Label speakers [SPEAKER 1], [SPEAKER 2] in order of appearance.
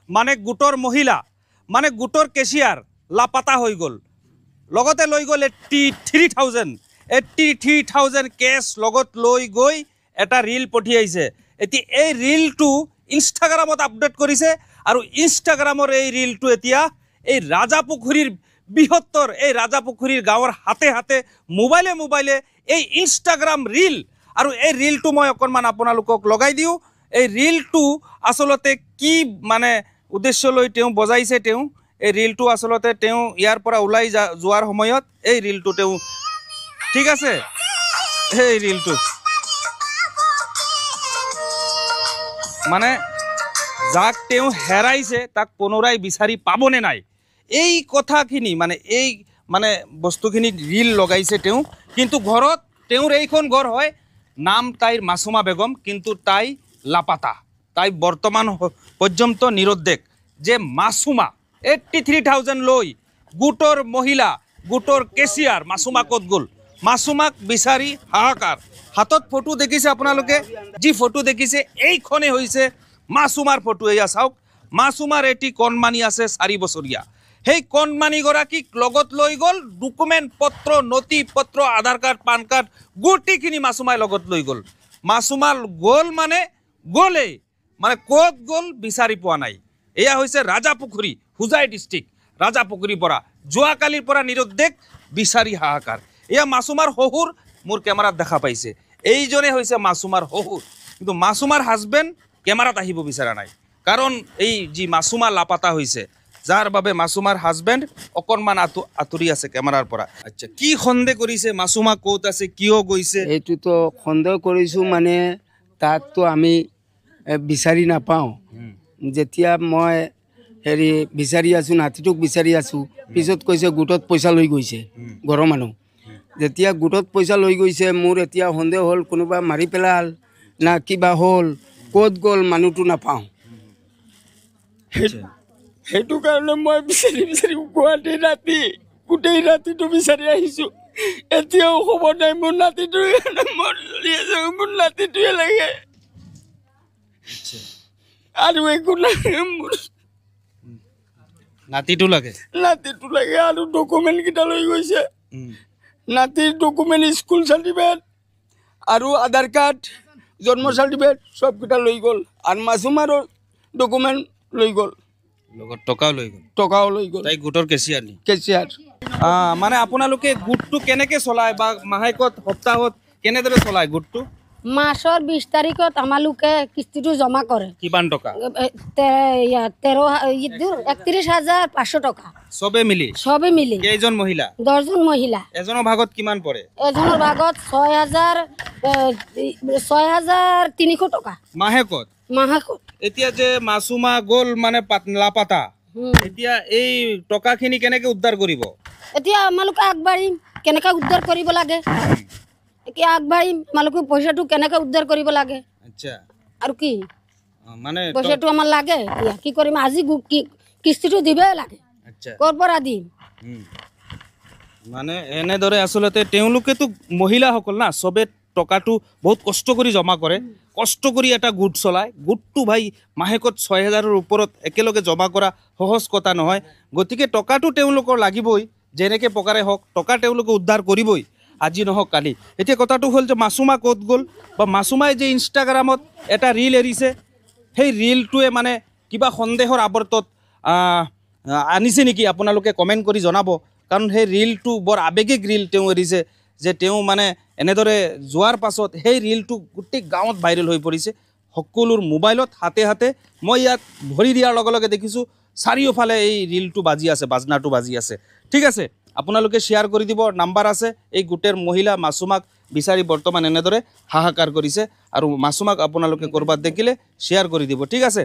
[SPEAKER 1] মানে গোটৰ মহিলা মানে গোটৰ কেচিয়াৰ লাপাতা হৈ গ'ল লগতে লৈ গ'ল 83,000 কেছ লগত লৈ গৈ এটা ৰীল পঠিয়াইছে এতিয়া এই ৰীলটো ইনষ্টাগ্ৰামত আপডেট কৰিছে আৰু ইনষ্টাগ্ৰামৰ এই ৰীলটো এতিয়া এই ৰাজাপুখুৰীৰ বৃহত্তৰ এই ৰাজাপুখুৰীৰ গাঁৱৰ হাতে হাতে মোবাইলে এই ইনষ্টাগ্ৰাম ৰীল আৰু এই ৰীলটো মই অকণমান আপোনালোকক লগাই দিওঁ এই ৰীলটো আচলতে কি মানে উদ্দেশ্য লৈ তেওঁ বজাইছে তেওঁ এই ৰীলটো আচলতে তেওঁ ইয়াৰ পৰা ওলাই যোৱাৰ সময়ত এই ৰীলটো তেওঁ ঠিক আছে এই ৰীলটো মানে যাক তেওঁ হেৰাইছে তাক পুনৰাই বিচাৰি পাবনে নাই এই কথাখিনি মানে এই মানে বস্তুখিনি ৰীল লগাইছে তেওঁ কিন্তু ঘৰত তেওঁৰ এইখন ঘৰ হয় নাম তাইৰ মাছুমা বেগম কিন্তু তাই লাপাতা তাই বৰ্তমান পৰ্যন্ত নিৰুদ্দেশ যে মাছুমা 83,000 লৈ গোটৰ মহিলা গোটৰ কেচিয়াৰ মাছুমা ক'ত গ'ল মাছুমাক বিচাৰি হাহাকাৰ হাতত ফটো দেখিছে আপোনালোকে যি ফটো দেখিছে এইখনে হৈছে মাছুমাৰ ফটো এয়া চাওক মাছুমাৰ এটি কণমানি আছে 4 বছৰীয়া সেই কণমানিগৰাকীক লগত লৈ গ'ল ডকুমেণ্ট পত্ৰ নথি পত্ৰ আধাৰ কাৰ্ড পান কাৰ্ড গোটেইখিনি মাছুমাই লগত লৈ গ'ল মাছুমা গ'ল মানে গ'লেই মানে ক'ত গ'ল বিচাৰি পোৱা নাই এয়া হৈছে ৰাজাপুখুৰী হুজাই ডিষ্ট্ৰিক্ট ৰাজাপুখুৰীৰ পৰা যোৱাকালিৰ পৰা নিৰুদ্দেশ বিচাৰি হাহাকাৰ এয়া মাছুমাৰ শহুৰ মোৰ কেমেৰাত দেখা পাইছে এইজনে হৈছে মাছুমাৰ শহুৰ কিন্তু মাছুমাৰ হাজবেণ্ড কেমেৰাত আহিব বিচৰা নাই কাৰণ এই যি মাছুমা লাপাতা হৈছে যাৰ বাবে মাছুমাৰ হাজবেণ্ড অকণমান আঁতৰি আছে কেমেৰাৰ পৰা আচ্ছা কি সন্দেহ কৰিছে মাছুমা ক'ত আছে কিয় গৈছে
[SPEAKER 2] এইটোতো সন্দেহ কৰিছোঁ মানে তাকতো আমি বিচাৰি নাপাওঁ যেতিয়া মই হেৰি বিচাৰি আছোঁ নাতিটোক বিচাৰি আছোঁ পিছত কৈছে গোটত পইচা লৈ গৈছে ঘৰৰ মানুহ যেতিয়া গোটত পইচা লৈ গৈছে মোৰ এতিয়া সন্দেহ হ'ল কোনোবা মাৰি পেলাল না কিবা হ'ল ক'ত গ'ল মানুহটো নাপাওঁ সেইটো কাৰণে মই বিচাৰি গুৱাহাটী ৰাতি গোটেই ৰাতিটো বিচাৰি আহিছোঁ এতিয়াও খবৰ নাই মোৰ নাতিটোৱে মোৰ নাতিটোৱে লাগে আৰু একো লাগে মোৰ
[SPEAKER 1] নাতিটো লাগে
[SPEAKER 2] আৰু ডকুমেণ্ট কেইটা লৈ গৈছে নাতিৰ ডকুমেণ্ট স্কুল চাৰ্টিফিকেট আৰু আধাৰ কাৰ্ড জন্ম চাৰ্টিফিকেট চবকেইটা লৈ গ'ল আৰু মাছুমাৰৰ ডকুমেণ্ট লৈ গ'ল
[SPEAKER 1] লগত টকাও লৈ গ'ল তাই গোটৰ
[SPEAKER 2] কেচিয়াৰ
[SPEAKER 1] মানে আপোনালোকে গোটটো কেনেকৈ চলায় বা মাহেকত সপ্তাহত কেনেদৰে চলায় গোটটো
[SPEAKER 3] মাসৰ 20 তাৰিখত আমালোকে কিস্তিটো জমা কৰে
[SPEAKER 1] কিমান টকা
[SPEAKER 3] 31,500 টকা
[SPEAKER 1] সবে মিলি কেইজন মহিলা
[SPEAKER 3] 10 জন মহিলা
[SPEAKER 1] এজনৰ ভাগত কিমান পৰে
[SPEAKER 3] এজনৰ ভাগত 6,300 টকা মাহেকত
[SPEAKER 1] এতিয়া যে মাছুমা গ'ল মানে লাপাতা এতিয়া এই টকাখিনি কেনেকৈ উদ্ধাৰ কৰিব
[SPEAKER 3] এতিয়া আমালোকে আগবাঢ়িম কেনেকৈ উদ্ধাৰ কৰিব লাগে কি আগবাঢ়িম আমালোকে পইচাটো কেনেকৈ উদ্ধাৰ কৰিব লাগে
[SPEAKER 1] আচ্ছা
[SPEAKER 3] আৰু কি
[SPEAKER 1] মানে
[SPEAKER 3] পইচাটো আমাৰ লাগে কি কৰিম আজি কিস্তিটো দিবই লাগে
[SPEAKER 1] আচ্ছা
[SPEAKER 3] ক'ৰ পৰা দিম
[SPEAKER 1] মানে এনেদৰে আচলতে তেওঁলোকেতো মহিলাসকল না চবে টকাটো বহুত কষ্ট কৰি জমা কৰে কষ্ট কৰি এটা গোট চলায় গোটটো ভাই মাহেকত 6,000ৰ ওপৰত একেলগে জমা কৰা সহজ কথা নহয় গতিকে টকাটো তেওঁলোকৰ লাগিবই যেনেকৈ প্ৰকাৰে হওক টকা তেওঁলোকে উদ্ধাৰ কৰিবই আজি নহওক কালি এতিয়া কথাটো হ'ল যে মাছুমা ক'ত গ'ল বা মাছুমাই যে ইনষ্টাগ্ৰামত এটা ৰীল এৰিছে সেই ৰীলটোৱে মানে কিবা সন্দেহৰ আৱৰ্তত আনিছে নেকি আপোনালোকে কমেণ্ট কৰি জনাব কাৰণ সেই ৰীলটো বৰ আৱেগিক ৰীল তেওঁ এৰিছে যে তেওঁ মানে এনেদৰে যোৱাৰ পাছত সেই ৰীলটো গোটেই গাঁৱত ভাইৰেল হৈ পৰিছে সকলোৰ মোবাইলত হাতে হাতে মই ইয়াত ভৰি দিয়াৰ লগে লগে দেখিছোঁ চাৰিওফালে এই ৰীলটো বাজি আছে বাজনাটো বাজি আছে ঠিক আছে আপোনালোকে শ্বেয়াৰ কৰি দিব নাম্বাৰ আছে এই গোটেৰ মহিলা মাছুমাক বিচাৰি বৰ্তমান এনেদৰে হাহাকাৰ কৰিছে আৰু মাছুমাক আপোনালোকে ক'ৰবাত দেখিলে শ্বেয়াৰ কৰি দিব ঠিক আছে